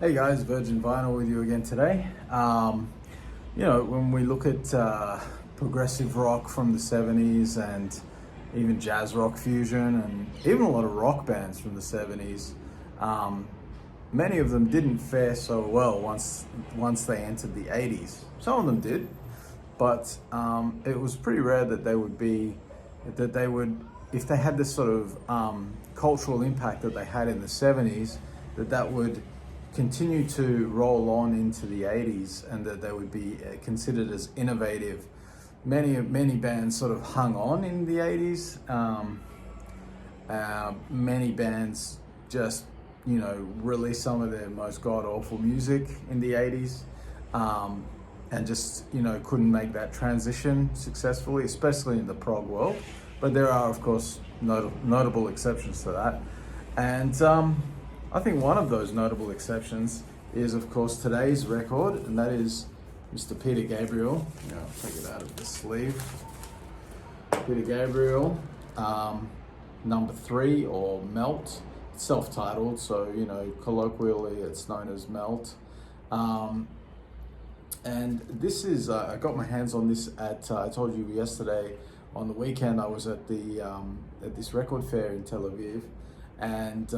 Hey guys, Virgin Vinyl with you again today. When we look at progressive rock from the 70s and even jazz rock fusion and even a lot of rock bands from the 70s, many of them didn't fare so well once they entered the 80s. Some of them did, but it was pretty rare that they would, if they had this sort of cultural impact that they had in the 70s, that would continue to roll on into the 80s, and that they would be considered as innovative. Many bands sort of hung on in the 80s. Many bands just released some of their most god-awful music in the 80s, and just couldn't make that transition successfully, especially in the prog world. But there are, of course, notable exceptions to that. And I think one of those notable exceptions is, of course, today's record, and that is Mr. Peter Gabriel. I'll take it out of the sleeve. Peter Gabriel, number 3, or Melt, self-titled, so colloquially it's known as Melt. And this is, I got my hands on this at, I told you yesterday, on the weekend I was at at this record fair in Tel Aviv. And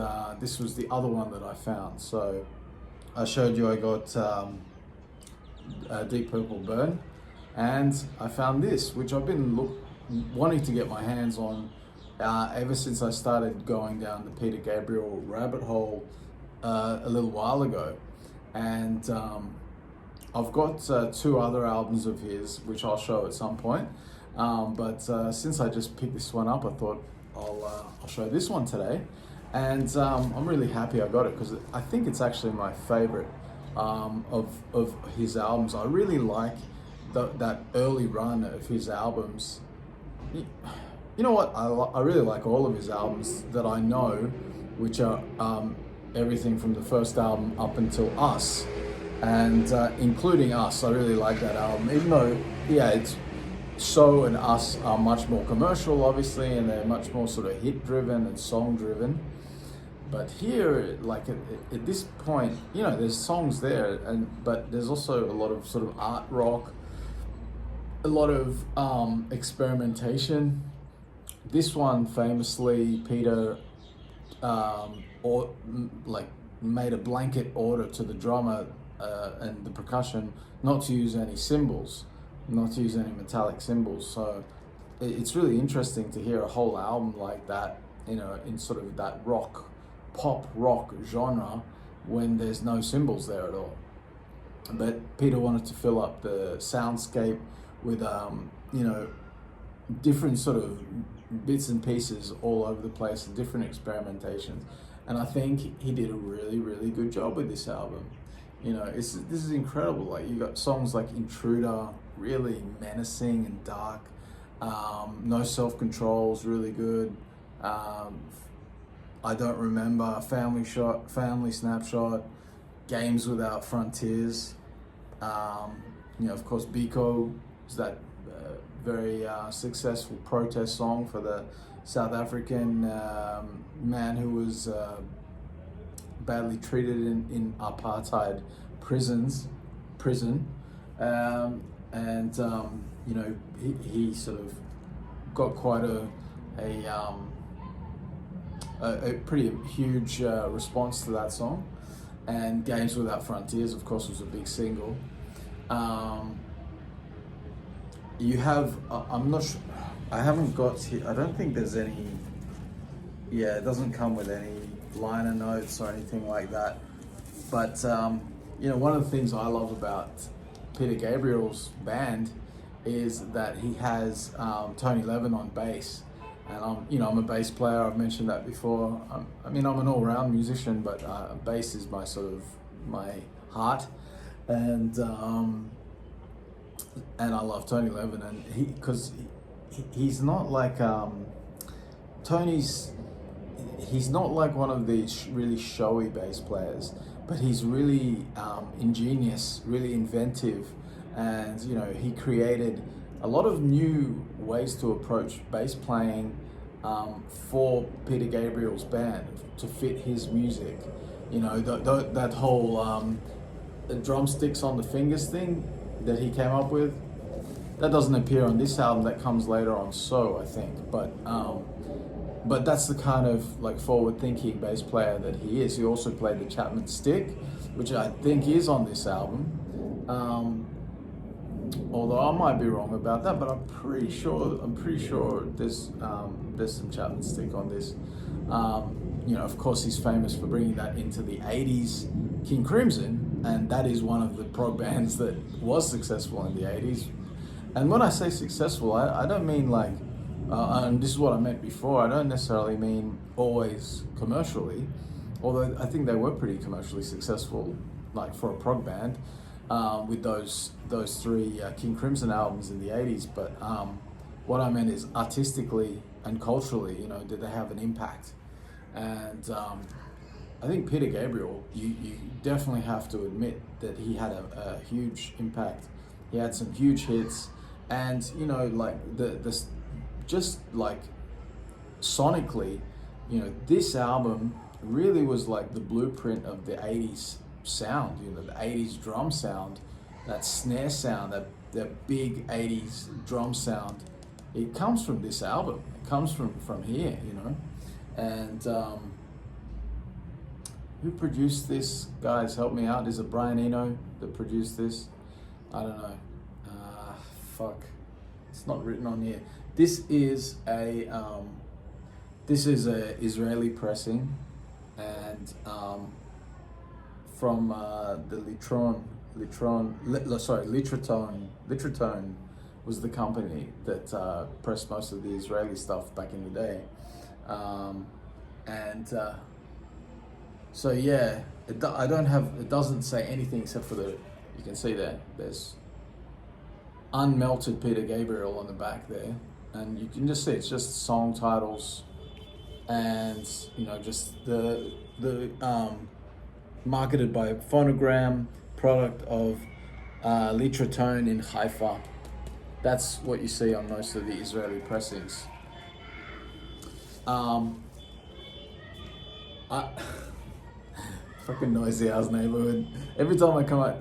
this was the other one that I found. So I showed you I got Deep Purple Burn, and I found this, which I've been wanting to get my hands on ever since I started going down the Peter Gabriel rabbit hole a little while ago. And I've got 2 other albums of his, which I'll show at some point. But since I just picked this one up, I thought I'll show this one today. And I'm really happy I got it, because I think it's actually my favorite of his albums. I really like that early run of his albums. You know what? I really like all of his albums that I know, which are everything from the first album up until Us, and including Us. I really like that album, even though, it's So and Us are much more commercial, obviously, and they're much more sort of hit-driven and song-driven. But here, like at this point, there's songs there, but there's also a lot of sort of art rock, a lot of experimentation. This one, famously, Peter made a blanket order to the drummer and the percussion not to use any cymbals, not to use any metallic cymbals. So it's really interesting to hear a whole album like that, in sort of that pop rock genre, when there's no cymbals there at all. But Peter wanted to fill up the soundscape with different sort of bits and pieces all over the place, and different experimentations. And I think he did a really, really good job with this album. This is incredible. Like, you got songs like Intruder, really menacing and dark. No Self-Control's really good. I Don't Remember, Family Snapshot, Games Without Frontiers. Of course, Biko is that very successful protest song for the South African man who was badly treated in apartheid prison. He sort of got quite a pretty huge response to that song. And Games Without Frontiers, of course, was a big single. You have, I'm not sure, I haven't got here, I don't think there's any, it doesn't come with any liner notes or anything like that. But, one of the things I love about Peter Gabriel's band is that he has Tony Levin on bass. And I'm a bass player. I've mentioned that before. I'm an all-round musician, but bass is my heart, and I love Tony Levin, and because he's not like he's not like one of these really showy bass players, but he's really ingenious, really inventive, and he created a lot of new ways to approach bass playing for Peter Gabriel's band to fit his music. You know, that whole the drumsticks on the fingers thing that he came up with. That doesn't appear on this album. That comes later on, So I think. But that's the kind of like forward-thinking bass player that he is. He also played the Chapman stick, which I think is on this album. Although I might be wrong about that, but I'm pretty sure there's some Chapman stick on this. You know, of course, he's famous for bringing that into the '80s, King Crimson, and that is one of the prog bands that was successful in the '80s. And when I say successful, I don't mean like, and this is what I meant before, I don't necessarily mean always commercially, although I think they were pretty commercially successful, like for a prog band, with those three King Crimson albums in the '80s. But what I meant is artistically and culturally, you know, did they have an impact? And I think Peter Gabriel, you definitely have to admit that he had a huge impact. He had some huge hits, and you know, like this, just like sonically, you know, this album really was like the blueprint of the '80s sound. You know, the '80s drum sound, that snare sound, that big '80s drum sound. It comes from this album. It comes from here, you know. And who produced this? Guys, help me out. Is it Brian Eno that produced this? I don't know. Fuck. It's not written on here. This is a Israeli pressing, and from the Litratone was the company that pressed most of the Israeli stuff back in the day. So yeah, it doesn't say anything except for you can see there's unmelted Peter Gabriel on the back there, and you can just see it's just song titles, and you know, just the marketed by Phonogram, product of Litratone in Haifa. That's what you see on most of the Israeli pressings. Fucking noisy ass neighborhood. Every time I come out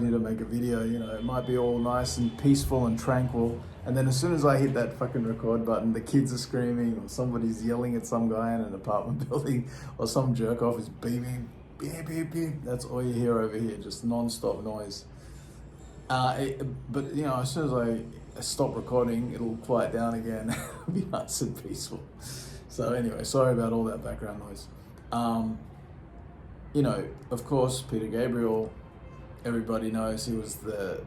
here to make a video, you know, it might be all nice and peaceful and tranquil, and then as soon as I hit that fucking record button, the kids are screaming, or somebody's yelling at some guy in an apartment building, or some jerk off is beeping, beep, beep, beep. That's all you hear over here, just non-stop noise. But you know, as soon as I stop recording, it'll quiet down again. It'll be nice and peaceful. So anyway, sorry about all that background noise. You know, of course, Peter Gabriel, everybody knows he was the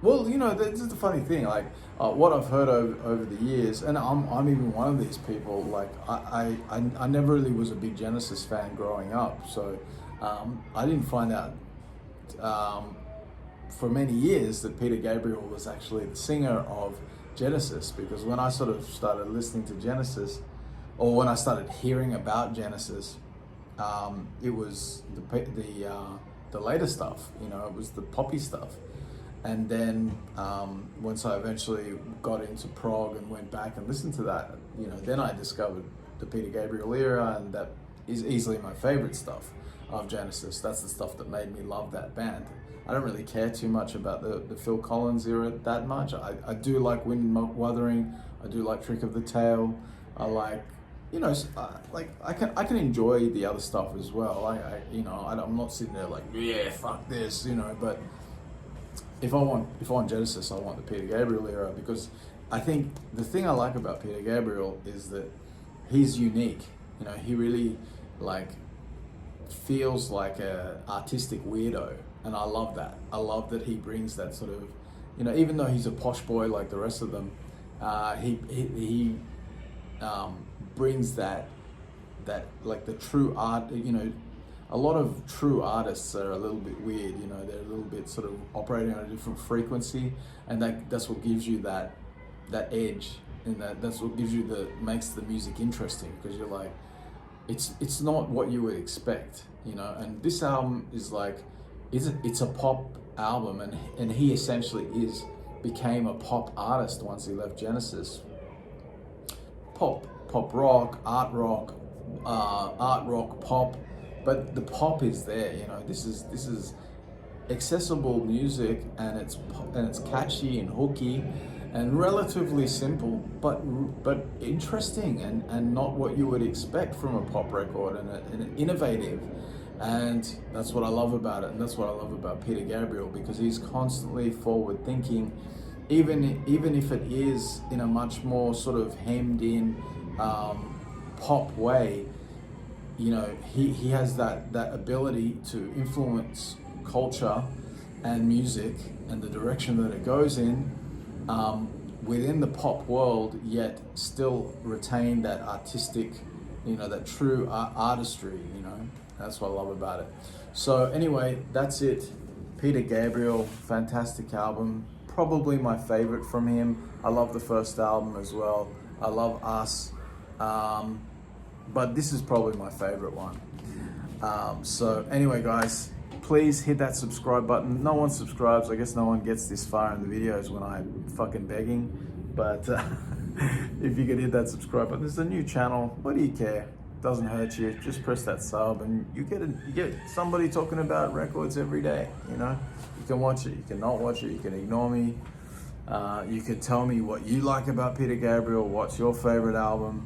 well, you know, this is the funny thing, like what I've heard over the years, and I'm even one of these people, like I never really was a big Genesis fan growing up, so I didn't find out for many years that Peter Gabriel was actually the singer of Genesis, because when I sort of started listening to Genesis, or when I started hearing about Genesis, it was the later stuff, you know, it was the poppy stuff. And then once I eventually got into prog and went back and listened to that, you know, then I discovered the Peter Gabriel era, and that is easily my favorite stuff of Genesis. That's the stuff that made me love that band. I don't really care too much about the Phil Collins era that much. I do like Wind and Wuthering. I do like Trick of the Tail. I like, you know, like I can enjoy the other stuff as well. You know, I'm not sitting there like, yeah, fuck this, you know. But if I want Genesis, I want the Peter Gabriel era, because I think the thing I like about Peter Gabriel is that he's unique. You know, he really like feels like a artistic weirdo, and I love that. I love that he brings that sort of, you know, even though he's a posh boy like the rest of them, he brings that like the true art. You know, a lot of true artists are a little bit weird. You know, they're a little bit sort of operating on a different frequency, and that's what gives you that edge, and that's what makes the music interesting, because you're like, it's not what you would expect, you know. And this album is like, it's a pop album, and he essentially became a pop artist once he left Genesis. Pop rock, art rock, art rock pop, but the pop is there. You know, this is accessible music, and it's catchy and hooky and relatively simple, but interesting, and not what you would expect from a pop record, and innovative. And that's what I love about it, and that's what I love about Peter Gabriel, because he's constantly forward thinking, even if it is in a much more sort of hemmed in pop way. You know, he has that ability to influence culture and music and the direction that it goes in, within the pop world, yet still retain that artistic, you know, that true artistry, you know. That's what I love about it. So anyway, that's it. Peter Gabriel, fantastic album. Probably my favorite from him. I love the first album as well. I love Us. But this is probably my favorite one. So anyway, guys, please hit that subscribe button. No one subscribes. I guess no one gets this far in the videos when I'm fucking begging. But if you could hit that subscribe button, this is a new channel. What do you care? Doesn't hurt you. Just press that sub, and you get somebody talking about records every day. You know, you can watch it, you can not watch it, you can ignore me. You can tell me what you like about Peter Gabriel. What's your favorite album?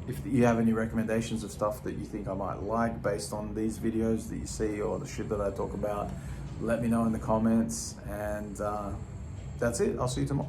If you have any recommendations of stuff that you think I might like based on these videos that you see, or the shit that I talk about, let me know in the comments. And that's it. I'll see you tomorrow.